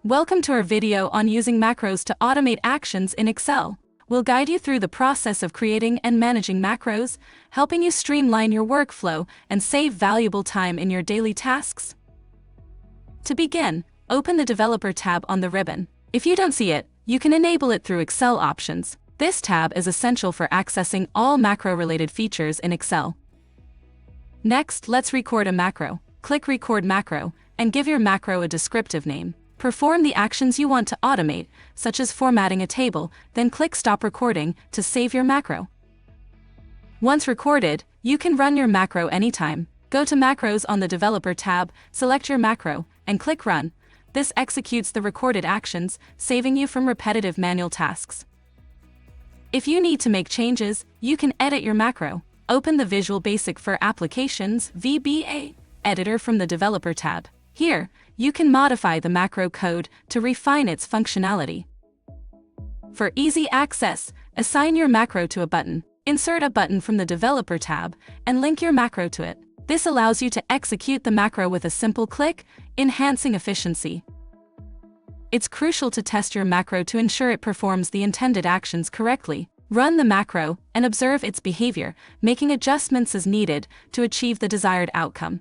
Welcome to our video on using macros to automate actions in Excel. We'll guide you through the process of creating and managing macros, helping you streamline your workflow and save valuable time in your daily tasks. To begin, open the Developer tab on the ribbon. If you don't see it, you can enable it through Excel options. This tab is essential for accessing all macro-related features in Excel. Next, let's record a macro. Click Record Macro, and give your macro a descriptive name. Perform the actions you want to automate, such as formatting a table, then click Stop Recording to save your macro. Once recorded, you can run your macro anytime. Go to Macros on the Developer tab, select your macro, and click Run. This executes the recorded actions, saving you from repetitive manual tasks. If you need to make changes, you can edit your macro. Open the Visual Basic for Applications (VBA) editor from the Developer tab. Here, you can modify the macro code to refine its functionality. For easy access, assign your macro to a button. Insert a button from the Developer tab and link your macro to it. This allows you to execute the macro with a simple click, enhancing efficiency. It's crucial to test your macro to ensure it performs the intended actions correctly. Run the macro and observe its behavior, making adjustments as needed to achieve the desired outcome.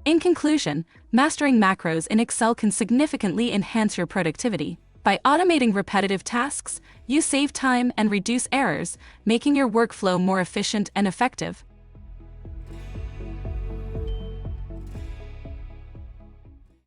In conclusion, mastering macros in Excel can significantly enhance your productivity. By automating repetitive tasks, you save time and reduce errors, making your workflow more efficient and effective.